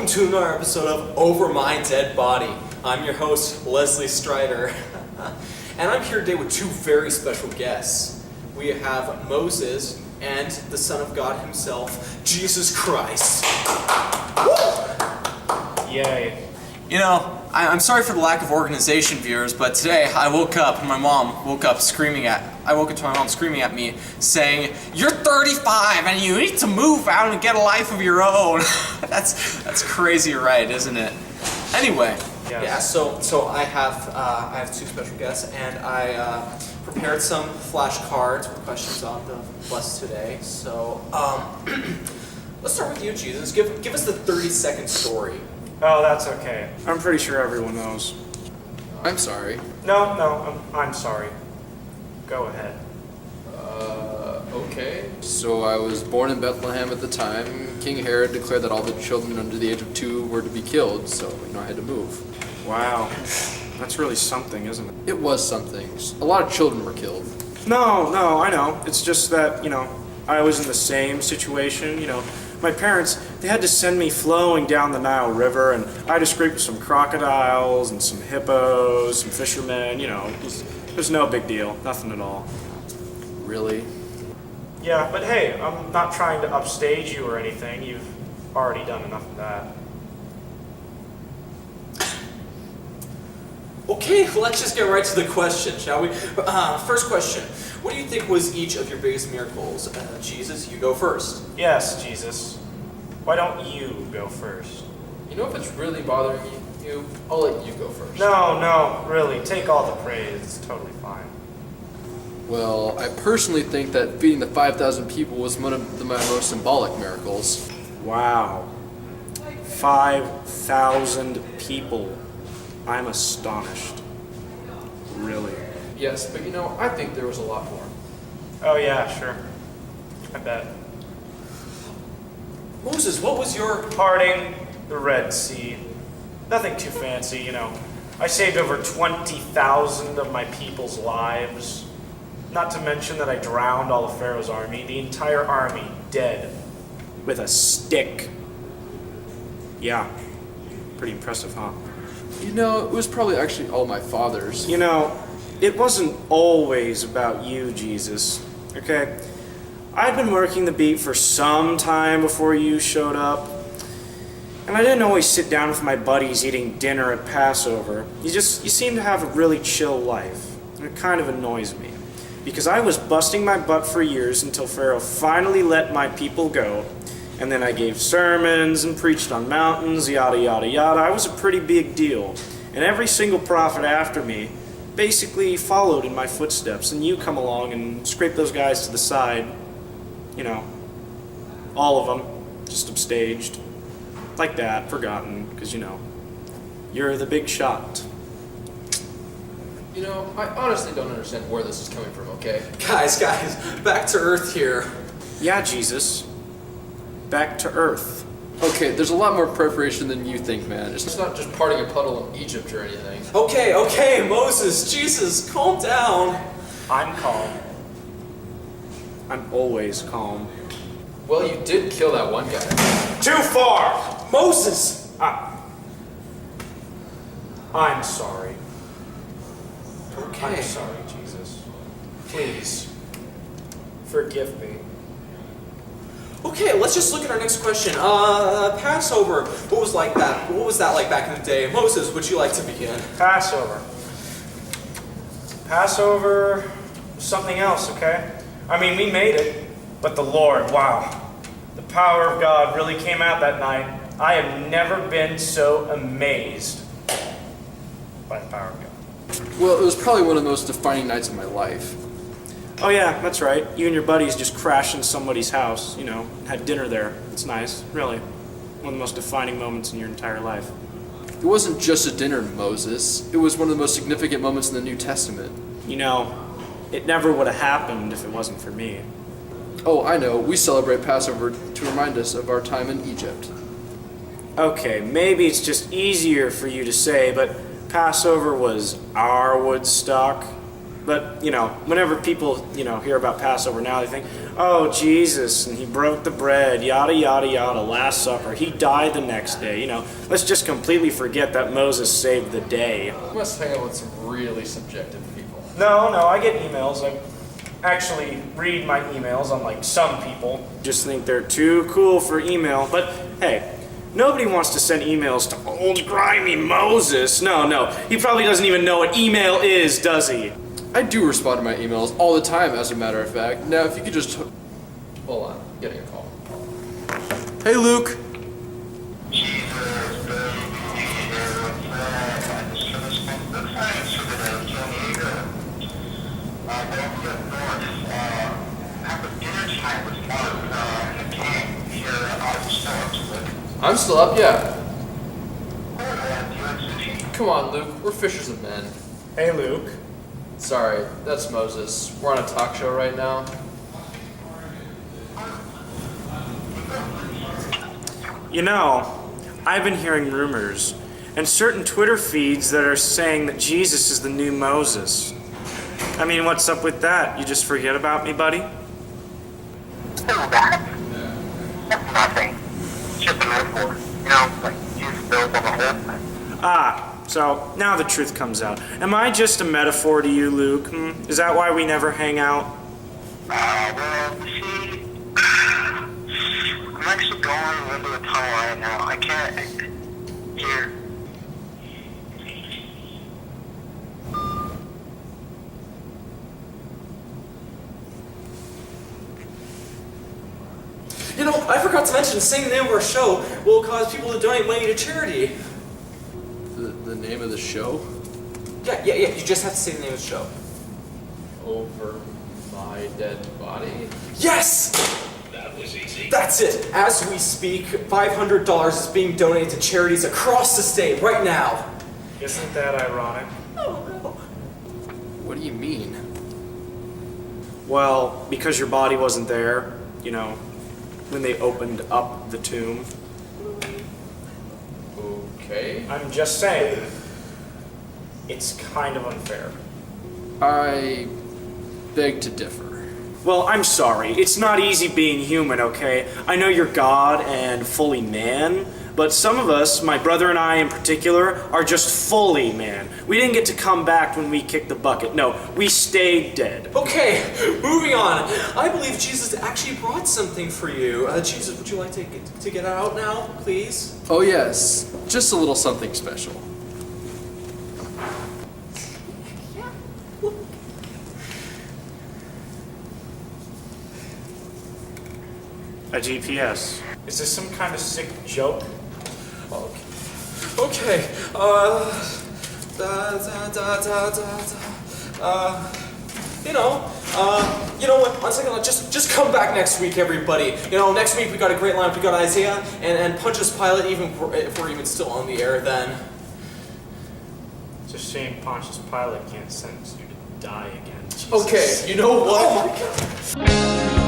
to another episode of Over My Dead Body. I'm your host, Lesley Streyder, and I'm here today with two very special guests. We have Moses and the Son of God himself, Jesus Christ. Woo! Yay. You know, I'm sorry for the lack of organization, viewers, but today I woke up and my mom woke up I woke up to my mom screaming at me saying, "You're 35 and you need to move out and get a life of your own." That's crazy, right, isn't it? Anyway, Yes. yeah, so I have two special guests, and I prepared some flashcards with questions on the bus today. So let's start with you, Jesus. Give us the 30-second story. Oh, that's okay. I'm pretty sure everyone knows. I'm sorry. No, I'm sorry. Go ahead. Okay. So I was born in Bethlehem at the time. King Herod declared that all the children under the age of 2 were to be killed, so I had to move. Wow. That's really something, isn't it? It was something. A lot of children were killed. No, I know. It's just that, I was in the same situation, My parents, they had to send me flowing down the Nile River, and I had to scrape with some crocodiles and some hippos, some fishermen, it was no big deal. Nothing at all. Really? Yeah, but hey, I'm not trying to upstage you or anything. You've already done enough of that. Okay, let's just get right to the question, shall we? First question. What do you think was each of your biggest miracles? Jesus, you go first. Yes, Jesus. Why don't you go first? You know, if it's really bothering you, I'll let you go first. No, really. Take all the praise. It's totally fine. Well, I personally think that feeding the 5,000 people was one of my most symbolic miracles. Wow. 5,000 people. I'm astonished. Really. Yes, but I think there was a lot more. Oh yeah, sure. I bet. Moses, what was your... Parting the Red Sea. Nothing too fancy, I saved over 20,000 of my people's lives. Not to mention that I drowned all of Pharaoh's army. The entire army dead. With a stick. Yeah. Pretty impressive, huh? It was probably actually all my father's. It wasn't always about you, Jesus. Okay? I'd been working the beat for some time before you showed up. And I didn't always sit down with my buddies eating dinner at Passover. You seem to have a really chill life. And it kind of annoys me. Because I was busting my butt for years until Pharaoh finally let my people go. And then I gave sermons and preached on mountains, yada, yada, yada. I was a pretty big deal. And every single prophet after me basically followed in my footsteps. And you come along and scrape those guys to the side. All of them. Just upstaged. Like that, forgotten. Because, you're the big shot. I honestly don't understand where this is coming from, okay? Guys, back to earth here. Yeah, Jesus. Back to earth. Okay, there's a lot more preparation than you think, man. It's not just parting a puddle in Egypt or anything. Okay, Moses, Jesus, calm down. I'm calm. I'm always calm. Well, you did kill that one guy. Too far! Moses! I'm sorry. Okay. I'm sorry, Jesus. Please, forgive me. Okay, let's just look at our next question. Passover. What was that like back in the day? Moses, would you like to begin? Passover was something else, okay? We made it, but the Lord, wow. The power of God really came out that night. I have never been so amazed by the power of God. Well, it was probably one of the most defining nights of my life. Oh yeah, that's right. You and your buddies just crashed in somebody's house, had dinner there. It's nice, really. One of the most defining moments in your entire life. It wasn't just a dinner, Moses. It was one of the most significant moments in the New Testament. It never would have happened if it wasn't for me. Oh, I know. We celebrate Passover to remind us of our time in Egypt. Okay, maybe it's just easier for you to say, but Passover was our Woodstock. But, whenever people, hear about Passover now, they think, Oh, Jesus, and he broke the bread, yada, yada, yada, Last Supper. He died the next day. Let's just completely forget that Moses saved the day. You must hang out with some really subjective people. No, I get emails. I actually read my emails, unlike some people. Just think they're too cool for email. But hey, nobody wants to send emails to old grimy Moses. No, he probably doesn't even know what email is, does he? I do respond to my emails all the time, as a matter of fact. Now, if you could just... Hold on, I'm getting a call. Hey, Luke. I'm still up, yeah. Come on, Luke. We're fishers of men. Hey, Luke. Sorry, that's Moses. We're on a talk show right now. I've been hearing rumors and certain Twitter feeds that are saying that Jesus is the new Moses. I mean, what's up with that? You just forget about me, buddy? That? That's nothing. It's just a metaphor. Like Jesus built on the whole thing. So now the truth comes out. Am I just a metaphor to you, Luke? Is that why we never hang out? Well, see, I'm actually going into a tunnel right now. I can't hear. I forgot to mention, saying the name of our show will cause people to donate money to charity. The name of the show? Yeah, you just have to say the name of the show. Over my dead body? Yes! That was easy. That's it. As we speak, $500 is being donated to charities across the state right now. Isn't that ironic? Oh, no. What do you mean? Well, because your body wasn't there, when they opened up the tomb. Okay. I'm just saying, it's kind of unfair. I beg to differ. Well, I'm sorry. It's not easy being human, okay? I know you're God and fully man, but some of us, my brother and I in particular, are just fully man. We didn't get to come back when we kicked the bucket. No, we stayed dead. Okay, moving on. I believe Jesus actually brought something for you. Jesus, would you like to get out now, please? Oh yes, just a little something special. A GPS. Is this some kind of sick joke? Okay. You know what? 1 second. Just come back next week, everybody. Next week we got a great lineup. We got Isaiah and Pontius Pilate. Even if we're even still on the air, then. It's a shame Pontius Pilate can't sentence you to die again. Jesus. Okay. You know what? Oh my God.